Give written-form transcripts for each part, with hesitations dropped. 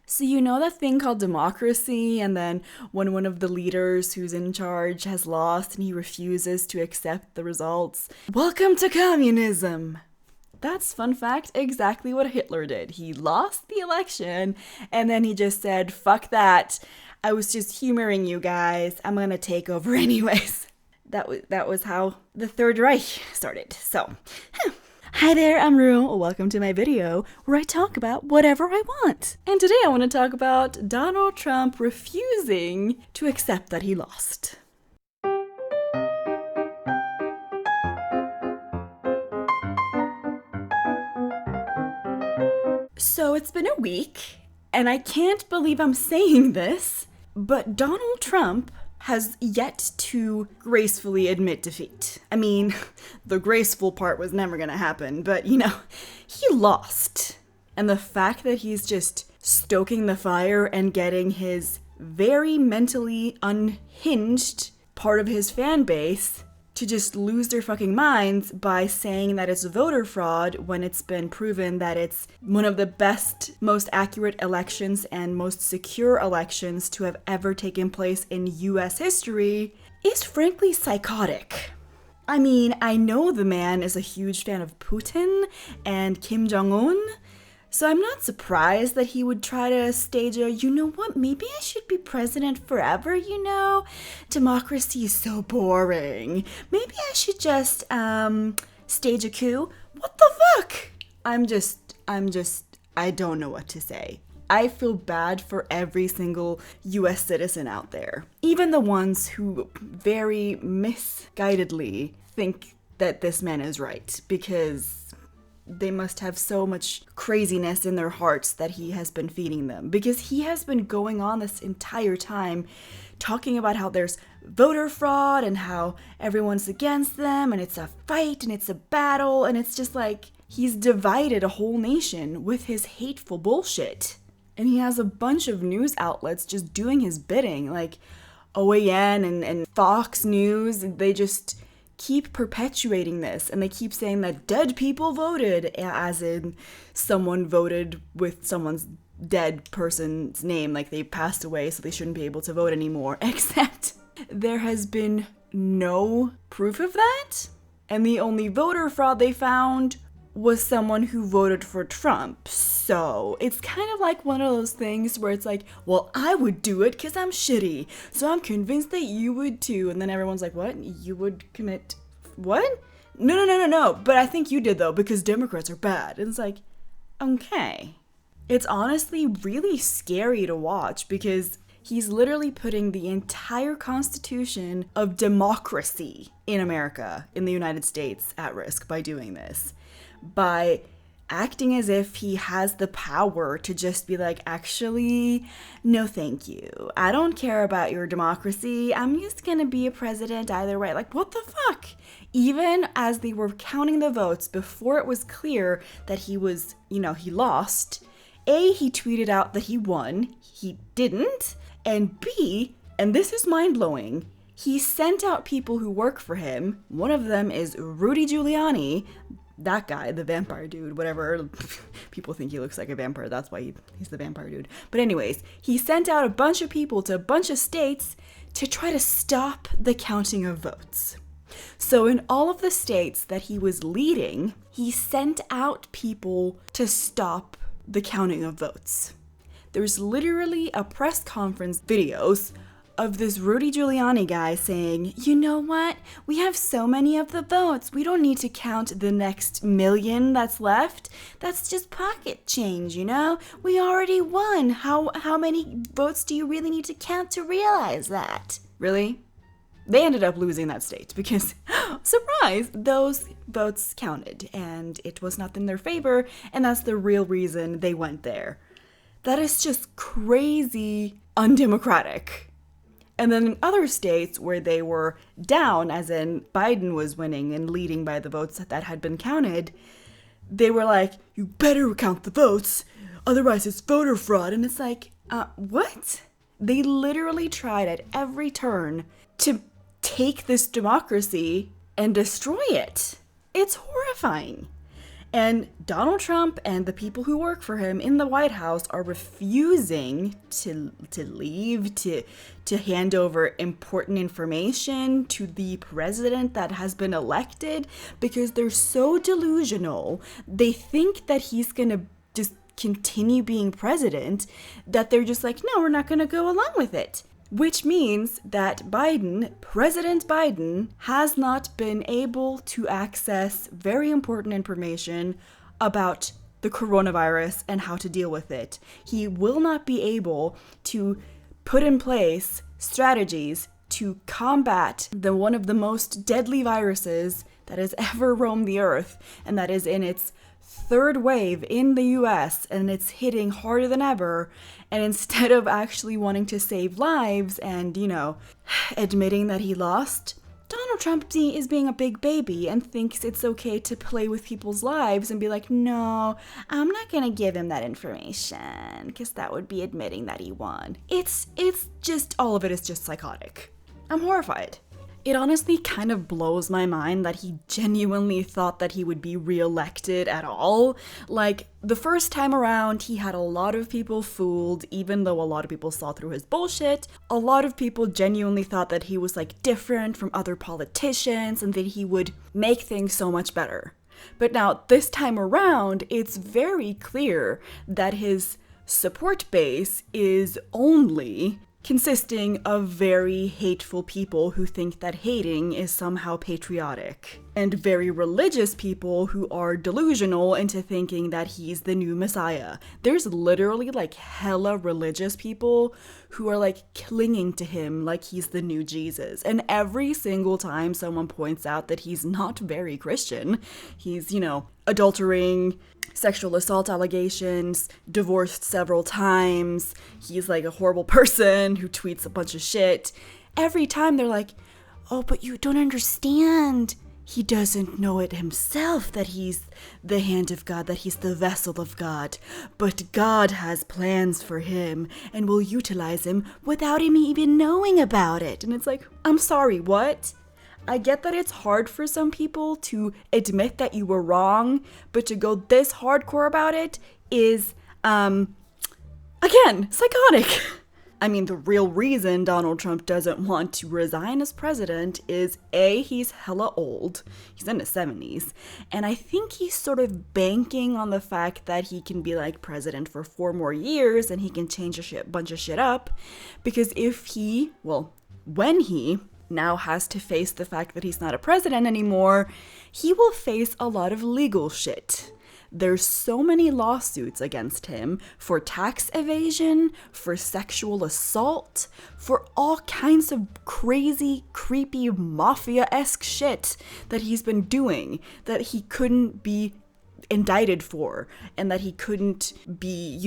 So you know that thing called democracy, and then when one of the leaders who's in charge has lost and he refuses to accept the results, welcome to communism. That's, fun fact, exactly what Hitler did. He lost the election, and then he just said, fuck that. I was just humoring you guys. I'm gonna take over anyways. That was how the Third Reich started. So, hi there, I'm Roux. Welcome to my video where I talk about whatever I want. And today I want to talk about Donald Trump refusing to accept that he lost. So it's been a week, and I can't believe I'm saying this, but Donald Trump has yet to gracefully admit defeat. I mean, the graceful part was never gonna happen, but he lost. And the fact that he's just stoking the fire and getting his very mentally unhinged part of his fan base to just lose their fucking minds by saying that it's voter fraud when it's been proven that it's one of the best, most accurate elections and most secure elections to have ever taken place in US history is frankly psychotic. I mean, I know the man is a huge fan of Putin and Kim Jong-un, so I'm not surprised that he would try to stage a, you know what, maybe I should be president forever, Democracy is so boring. Maybe I should just, stage a coup. What the fuck? I don't know what to say. I feel bad for every single US citizen out there. Even the ones who very misguidedly think that this man is right, because they must have so much craziness in their hearts that he has been feeding them. Because he has been going on this entire time talking about how there's voter fraud and how everyone's against them and it's a fight and it's a battle, and it's just like he's divided a whole nation with his hateful bullshit. And he has a bunch of news outlets just doing his bidding, like OAN and Fox News. They just keep perpetuating this, and they keep saying that dead people voted, as in someone voted with someone's dead person's name, like they passed away so they shouldn't be able to vote anymore, except there has been no proof of that, and the only voter fraud they found was someone who voted for Trump. So it's kind of like one of those things where it's like, well, I would do it because I'm shitty, so I'm convinced that you would too. And then everyone's like, what? You would commit what? No. But I think you did though, because Democrats are bad. And it's like, okay. It's honestly really scary to watch, because he's literally putting the entire constitution of democracy in America, in the United States, at risk by doing this. By acting as if he has the power to just be like, actually, no thank you. I don't care about your democracy. I'm just gonna be a president either way. Like, what the fuck? Even as they were counting the votes before it was clear that he was, he lost, A, he tweeted out that he won. He didn't. And B, and this is mind-blowing, he sent out people who work for him. One of them is Rudy Giuliani, that guy, the vampire dude, whatever. People think he looks like a vampire. That's why he's the vampire dude. But anyways, he sent out a bunch of people to a bunch of states to try to stop the counting of votes. So in all of the states that he was leading, he sent out people to stop the counting of votes. There's literally a press conference videos of this Rudy Giuliani guy saying, you know what? We have so many of the votes. We don't need to count the next million that's left. That's just pocket change, We already won. How many votes do you really need to count to realize that? Really? They ended up losing that state because, surprise, those votes counted and it was not in their favor, and that's the real reason they went there. That is just crazy undemocratic. And then in other states where they were down, as in Biden was winning and leading by the votes that had been counted, they were like, you better count the votes, otherwise it's voter fraud. And it's like, what? They literally tried at every turn to take this democracy and destroy it. It's horrifying. And Donald Trump and the people who work for him in the White House are refusing to leave, to hand over important information to the president that has been elected, because they're so delusional. They think that he's gonna just continue being president, that they're just like, no, we're not gonna go along with it. Which means that President Biden, has not been able to access very important information about the coronavirus and how to deal with it. He will not be able to put in place strategies to combat one of the most deadly viruses that has ever roamed the earth, and that is in its third wave in the US, and it's hitting harder than ever. And instead of actually wanting to save lives and, admitting that he lost, Donald Trump is being a big baby and thinks it's okay to play with people's lives and be like, no, I'm not gonna give him that information, because that would be admitting that he won. It's just, all of it is just psychotic. I'm horrified. It honestly kind of blows my mind that he genuinely thought that he would be reelected at all. Like, the first time around, he had a lot of people fooled, even though a lot of people saw through his bullshit. A lot of people genuinely thought that he was, different from other politicians and that he would make things so much better. But now, this time around, it's very clear that his support base is only consisting of very hateful people who think that hating is somehow patriotic, and very religious people who are delusional into thinking that he's the new messiah. There's literally hella religious people who are clinging to him like he's the new Jesus. And every single time someone points out that he's not very Christian, he's, adultering, sexual assault allegations, divorced several times, he's a horrible person who tweets a bunch of shit. Every time they're like, oh, but you don't understand. He doesn't know it himself that he's the hand of God, that he's the vessel of God. But God has plans for him and will utilize him without him even knowing about it. And it's like, I'm sorry, what? I get that it's hard for some people to admit that you were wrong, but to go this hardcore about it is, again, psychotic. I mean, the real reason Donald Trump doesn't want to resign as president is A, he's hella old. He's in his 70s. And I think he's sort of banking on the fact that he can be president for 4 more years and he can change a bunch of shit up. Because when he now has to face the fact that he's not a president anymore, he will face a lot of legal shit. There's so many lawsuits against him for tax evasion, for sexual assault, for all kinds of crazy, creepy, mafia-esque shit that he's been doing that he couldn't be indicted for, and that he couldn't be,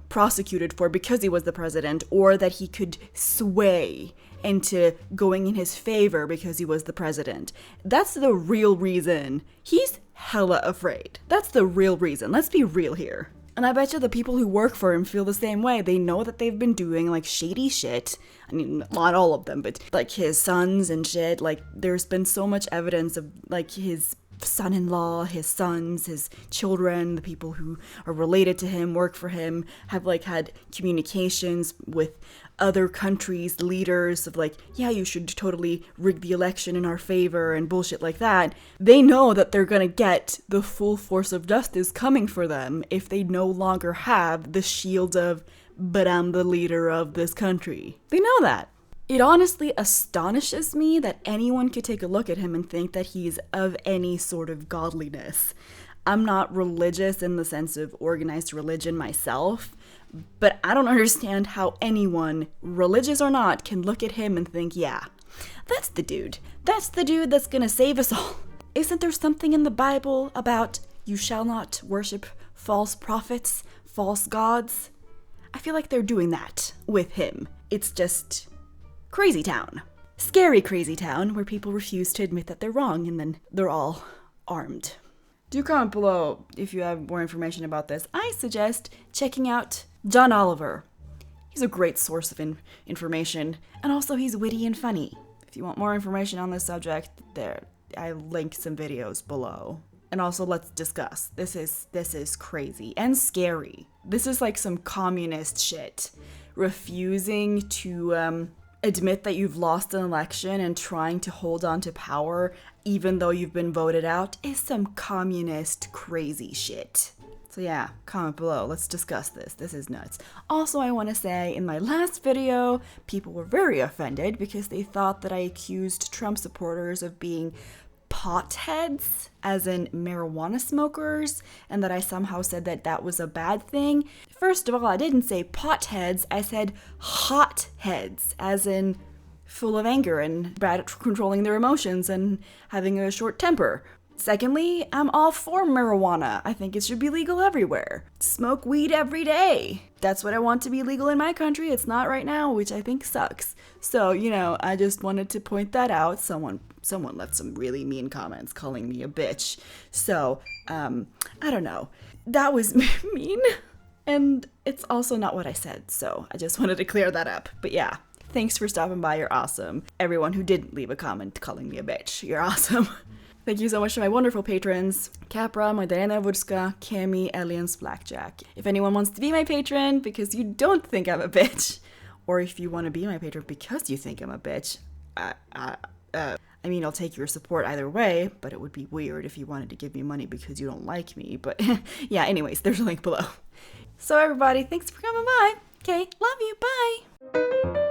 prosecuted for because he was the president, or that he could sway into going in his favor because he was the president. That's the real reason he's hella afraid. That's the real reason. Let's be real here. And I bet you the people who work for him feel the same way. They know that they've been doing shady shit. I mean, not all of them, but his sons and shit. There's been so much evidence of his son-in-law, his sons, his children, the people who are related to him, work for him, have had communications with other countries' leaders of yeah, you should totally rig the election in our favor and bullshit like that. They know that they're gonna get the full force of justice coming for them if they no longer have the shield of, but I'm the leader of this country. They know that. It honestly astonishes me that anyone could take a look at him and think that he's of any sort of godliness. I'm not religious in the sense of organized religion myself, but I don't understand how anyone, religious or not, can look at him and think, yeah, that's the dude. That's the dude that's gonna save us all. Isn't there something in the Bible about you shall not worship false prophets, false gods? I feel like they're doing that with him. It's just crazy town. Scary crazy town where people refuse to admit that they're wrong and then they're all armed. Do comment below if you have more information about this. I suggest checking out John Oliver. He's a great source of information, and also he's witty and funny. If you want more information on this subject, I link some videos below. And also, let's discuss. This is crazy and scary. This is like some communist shit. Refusing to admit that you've lost an election and trying to hold on to power even though you've been voted out is some communist crazy shit. So yeah, comment below. Let's discuss this. This is nuts. Also, I want to say in my last video, people were very offended because they thought that I accused Trump supporters of being potheads, as in marijuana smokers, and that I somehow said that that was a bad thing. First of all, I didn't say potheads, I said hotheads, as in full of anger and bad at controlling their emotions and having a short temper. Secondly, I'm all for marijuana. I think it should be legal everywhere. Smoke weed every day. That's what I want to be legal in my country. It's not right now, which I think sucks. So, you know, I just wanted to point that out. Someone left some really mean comments calling me a bitch. So, I don't know. That was mean. And it's also not what I said. So I just wanted to clear that up. But yeah, thanks for stopping by. You're awesome. Everyone who didn't leave a comment calling me a bitch, you're awesome. Thank you so much to my wonderful patrons, Capra, Magdalena Wurska, Cami, Aliens, Blackjack. If anyone wants to be my patron because you don't think I'm a bitch, or if you want to be my patron because you think I'm a bitch, I mean, I'll take your support either way, but it would be weird if you wanted to give me money because you don't like me. But yeah, anyways, there's a link below. So everybody, thanks for coming by. Okay, love you, bye.